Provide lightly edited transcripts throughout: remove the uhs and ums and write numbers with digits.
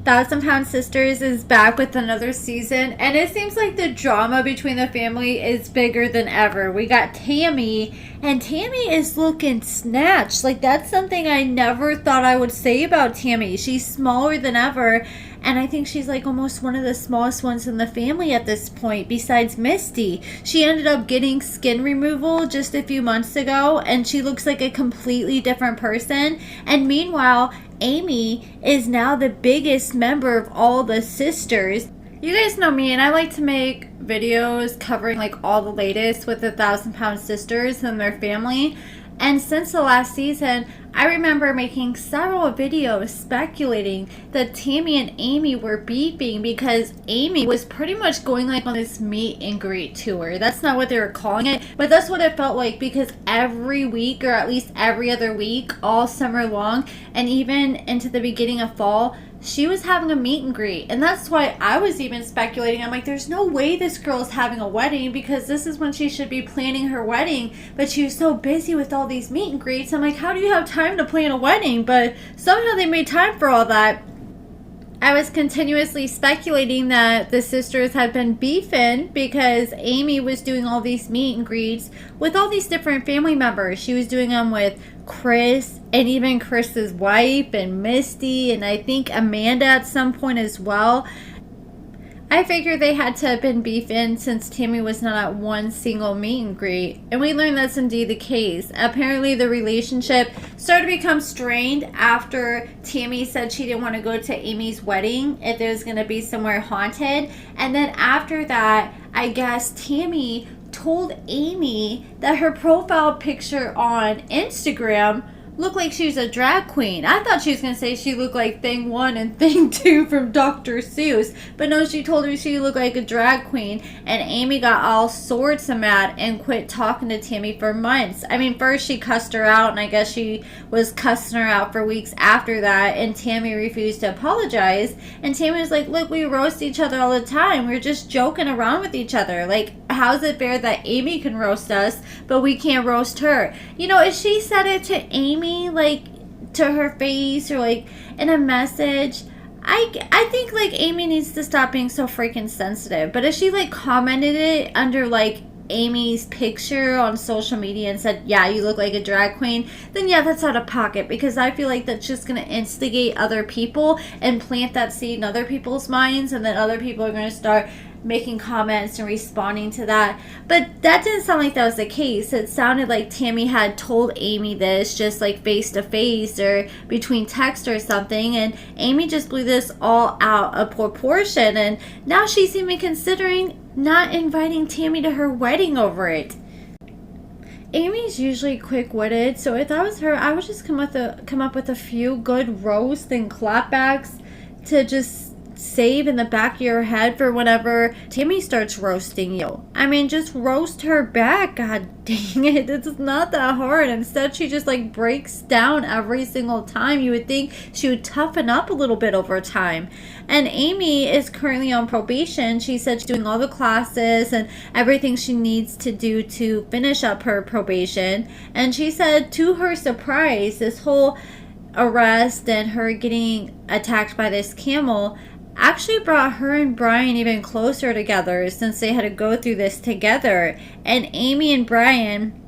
Thousand Pound Sisters is back with another season, and it seems like the drama between the family is bigger than ever. We got Tammy, and Tammy is looking snatched. Like, that's something I never thought I would say about Tammy. She's smaller than ever, and I think she's like almost one of the smallest ones in the family at this point, besides Misty. She ended up getting skin removal just a few months ago, and she looks like a completely different person. And meanwhile, Amy is now the biggest member of all the sisters. You guys know me, and I like to make videos covering like all the latest with the Thousand Pound Sisters and their family. And since the last season, I remember making several videos speculating that Tammy and Amy were beefing because Amy was pretty much going like on this meet and greet tour. That's not what they were calling it, but that's what it felt like, because every week, or at least every other week, all summer long, and even into the beginning of fall, she was having a meet and greet. And that's why I was even speculating. I'm like, there's no way this girl is having a wedding, because this is when she should be planning her wedding, but she was so busy with all these meet and greets. I'm like, how do you have time to plan a wedding? But somehow they made time for all that. I was continuously speculating that the sisters had been beefing because Amy was doing all these meet and greets with all these different family members. She was doing them with Chris, and even Chris's wife, and Misty, and I think Amanda at some point as well. I figured they had to have been beefing since Tammy was not at one single meet and greet. And we learned that's indeed the case. Apparently the relationship started to become strained after Tammy said she didn't want to go to Amy's wedding if it was going to be somewhere haunted. And then after that, I guess Tammy told Amy that her profile picture on Instagram looked like she was a drag queen. I thought she was going to say she looked like Thing 1 and Thing 2 from Dr. Seuss. But no, she told her she looked like a drag queen. And Amy got all sorts of mad and quit talking to Tammy for months. I mean, first she cussed her out, and I guess she was cussing her out for weeks after that. And Tammy refused to apologize. And Tammy was like, look, we roast each other all the time. We're just joking around with each other. Like, how's it fair that Amy can roast us, but we can't roast her? You know, if she said it to Amy, like to her face, or like in a message, I think like Amy needs to stop being so freaking sensitive. But if she like commented it under like Amy's picture on social media and said, yeah, you look like a drag queen, then yeah, that's out of pocket, because I feel like that's just going to instigate other people and plant that seed in other people's minds, and then other people are going to start making comments and responding to that. But that didn't sound like that was the case. It sounded like Tammy had told Amy this just like face to face or between text or something, and Amy just blew this all out of proportion, and now she's even considering not inviting Tammy to her wedding over it. Amy's usually quick-witted, so if that was her, I would just come up with a few good roast and clapbacks to just save in the back of your head for whenever Tammy starts roasting you. I mean, just roast her back. God dang it, it's not that hard. Instead, she just like breaks down every single time. You would think she would toughen up a little bit over time. And Amy is currently on probation. She said she's doing all the classes and everything she needs to do to finish up her probation. And she said, to her surprise, this whole arrest and her getting attacked by this camel actually brought her and Brian even closer together, since they had to go through this together. And Amy and Brian,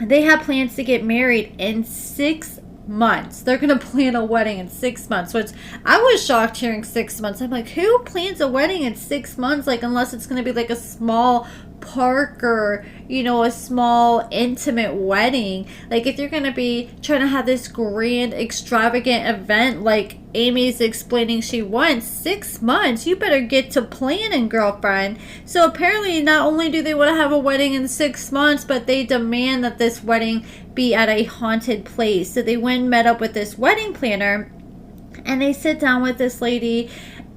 they have plans to get married in 6 months. They're going to plan a wedding in 6 months, which I was shocked hearing 6 months. I'm like, who plans a wedding in 6 months? Like, unless it's going to be like a small park or, you know, a small intimate wedding. Like, if you're going to be trying to have this grand extravagant event like Amy's explaining she wants, 6 months, you better get to planning, girlfriend. So apparently not only do they want to have a wedding in 6 months, but they demand that this wedding be at a haunted place. So they went and met up with this wedding planner, and they sit down with this lady,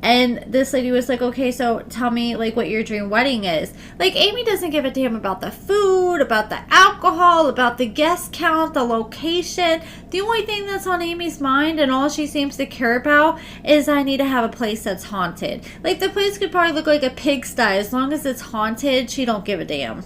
and this lady was like, okay, so tell me like what your dream wedding is. Like, Amy doesn't give a damn about the food, about the alcohol, about the guest count, the location. The only thing that's on Amy's mind and all she seems to care about is, I need to have a place that's haunted. Like, the place could probably look like a pigsty. As long as it's haunted, she don't give a damn.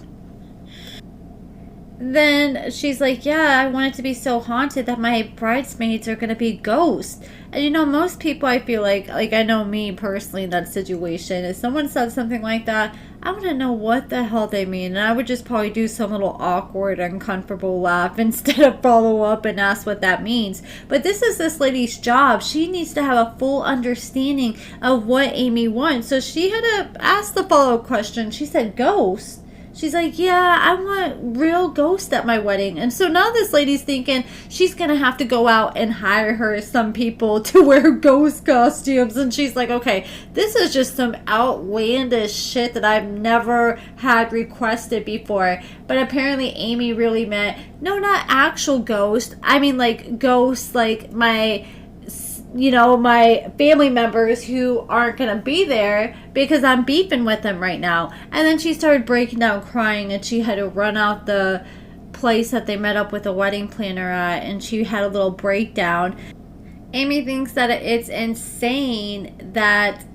then she's like, yeah, I want it to be so haunted that my bridesmaids are going to be ghosts. And most people, I feel like I know me personally in that situation, if someone said something like that, I wouldn't know what the hell they mean. And I would just probably do some little awkward, uncomfortable laugh instead of follow up and ask what that means. But this lady's job. She needs to have a full understanding of what Amy wants. So she had to ask the follow-up question. She said, ghost? She's like, yeah, I want real ghosts at my wedding. And so now this lady's thinking she's going to have to go out and hire her some people to wear ghost costumes. And she's like, okay, this is just some outlandish shit that I've never had requested before. But apparently Amy really meant, no, not actual ghosts. I mean, like ghosts like my family members who aren't going to be there because I'm beefing with them right now. And then she started breaking down crying, and she had to run out the place that they met up with the wedding planner at, and she had a little breakdown. Amy thinks that it's insane that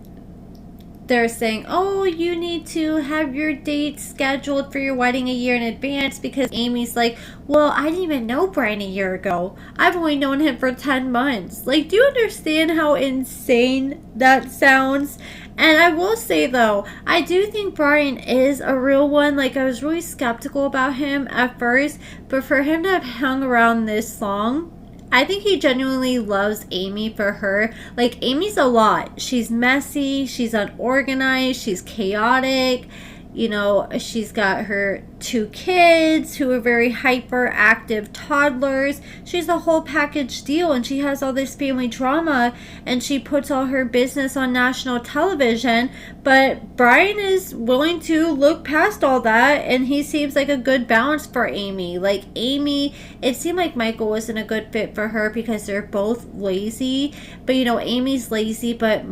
they're saying, oh, you need to have your date scheduled for your wedding a year in advance, because Amy's like, well, I didn't even know Brian a year ago. I've only known him for 10 months. Like, do you understand how insane that sounds? And I will say, though, I do think Brian is a real one. Like, I was really skeptical about him at first, but for him to have hung around this long, I think he genuinely loves Amy for her. Like, Amy's a lot. She's messy, she's unorganized, she's chaotic. She's got her 2 kids who are very hyperactive toddlers. She's a whole package deal, and she has all this family drama, and she puts all her business on national television. But Brian is willing to look past all that, and he seems like a good balance for Amy. Like, Amy, it seemed like Michael wasn't a good fit for her because they're both lazy. But Amy's lazy, but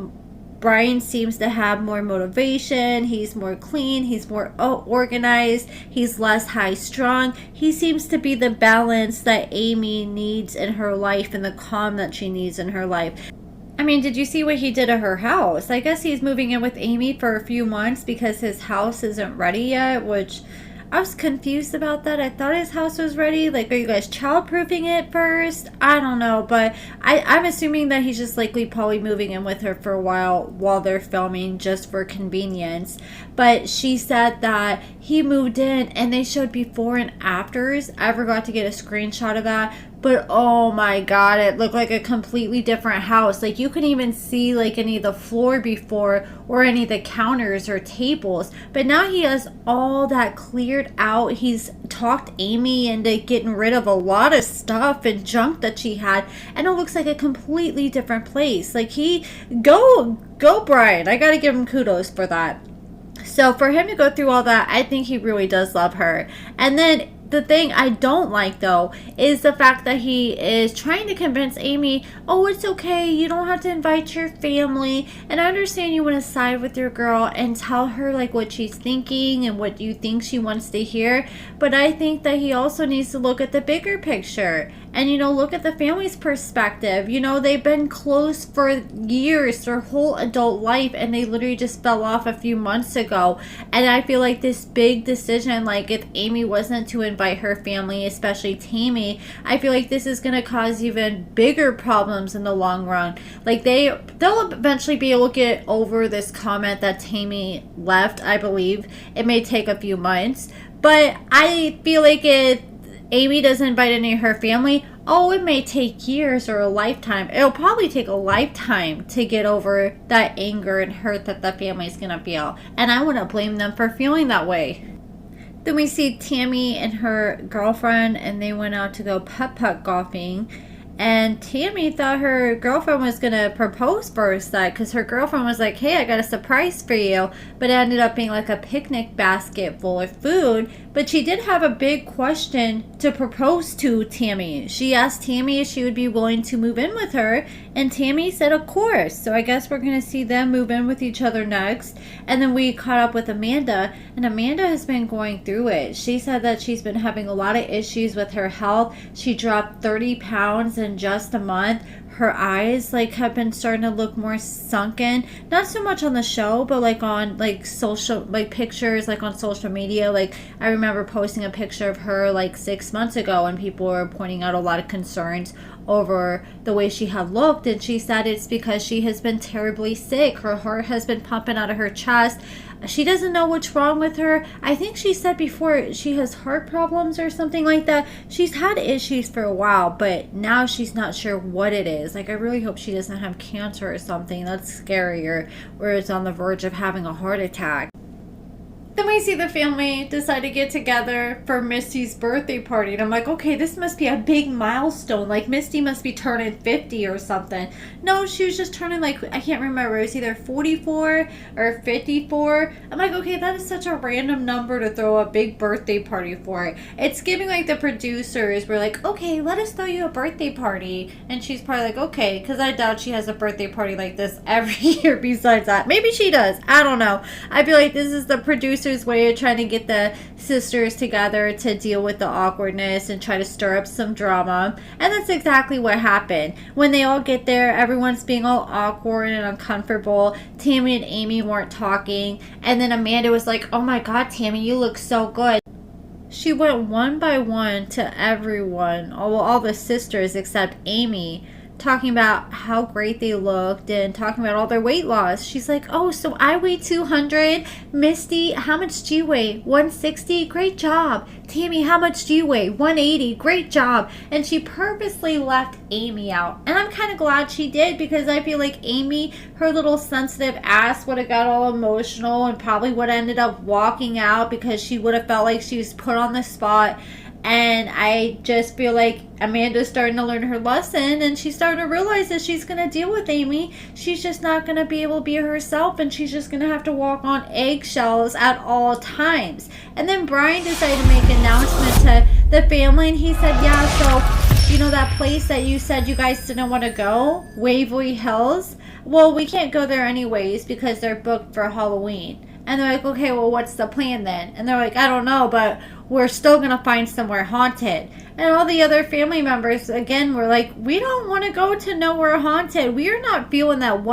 Brian seems to have more motivation. He's more clean. He's more organized. He's less high-strung. He seems to be the balance that Amy needs in her life and the calm that she needs in her life. I mean, did you see what he did to her house? I guess he's moving in with Amy for a few months because his house isn't ready yet, which I was confused about that. I thought his house was ready. Like, are you guys childproofing it first? I don't know, but I'm assuming that he's just likely probably moving in with her for a while they're filming, just for convenience. But she said that he moved in and they showed before and afters. I forgot to get a screenshot of that. But oh my god, it looked like a completely different house. Like, you couldn't even see like any of the floor before or any of the counters or tables. But now he has all that cleared out. He's talked Amy into getting rid of a lot of stuff and junk that she had, and it looks like a completely different place. Like, go Brian. I gotta give him kudos for that. So for him to go through all that, I think he really does love her. And then the thing I don't like, though, is the fact that he is trying to convince Amy, oh, it's okay, you don't have to invite your family. And I understand you want to side with your girl and tell her, like, what she's thinking and what you think she wants to hear. But I think that he also needs to look at the bigger picture and, look at the family's perspective. They've been close for years, their whole adult life, and they literally just fell off a few months ago. And I feel like this big decision, like, if Amy wasn't to invite her family, especially Tammy, I feel like this is going to cause even bigger problems in the long run. Like, they'll eventually be able to get over this comment that Tammy left, I believe. It may take a few months, but I feel like if Amy doesn't invite any of her family, it may take years or a lifetime. It'll probably take a lifetime to get over that anger and hurt that the family's going to feel. And I want to blame them for feeling that way. Then we see Tammy and her girlfriend, and they went out to go putt-putt golfing. And Tammy thought her girlfriend was going to propose first, because her girlfriend was like, hey, I got a surprise for you. But it ended up being like a picnic basket full of food. But she did have a big question to propose to Tammy. She asked Tammy if she would be willing to move in with her, and Tammy said of course. So I guess we're going to see them move in with each other next. And then we caught up with Amanda, and Amanda has been going through it. She said that she's been having a lot of issues with her health. She dropped 30 pounds in just a month. Her eyes have been starting to look more sunken, not so much on the show, but on social pictures on social media. I remember posting a picture of her 6 months ago, and people were pointing out a lot of concerns over the way she had looked, and she said it's because she has been terribly sick. Her heart has been pumping out of her chest. She doesn't know what's wrong with her. I think she said before she has heart problems or something like that. She's had issues for a while, but now she's not sure what it is. I really hope she doesn't have cancer or something. That's scarier, or is on the verge of having a heart attack. Then we see the family decide to get together for Misty's birthday party. And I'm like, okay, this must be a big milestone. Misty must be turning 50 or something. No, she was just turning I can't remember. It was either 44 or 54. I'm like, okay, that is such a random number to throw a big birthday party for. It's giving the producers were like, okay, let us throw you a birthday party. And she's probably like, okay, because I doubt she has a birthday party like this every year besides that. Maybe she does. I don't know. I feel like this is the producer way of trying to get the sisters together to deal with the awkwardness and try to stir up some drama. And that's exactly what happened. When they all get there, everyone's being all awkward and uncomfortable. Tammy and Amy weren't talking. And then Amanda was like, oh my God, Tammy, you look so good. She went one by one to everyone, all the sisters except Amy, talking about how great they looked and talking about all their weight loss. She's like, oh, so I weigh 200. Misty, how much do you weigh? 160? Great job. Tammy, how much do you weigh? 180. Great job. And she purposely left Amy out. And I'm kind of glad she did, because I feel like Amy, her little sensitive ass would have got all emotional and probably would have ended up walking out because she would have felt like she was put on the spot. And I just feel like Amanda's starting to learn her lesson, and she's starting to realize that she's going to deal with Amy. She's just not going to be able to be herself, and she's just going to have to walk on eggshells at all times. And then Brian decided to make an announcement to the family, and he said, yeah, so, that place that you said you guys didn't want to go, Waverly Hills, well, we can't go there anyways because they're booked for Halloween. And they're like, okay, well, what's the plan then? And they're like, I don't know, but we're still going to find somewhere haunted. And all the other family members, again, were like, we don't want to go to nowhere haunted. We are not feeling that one.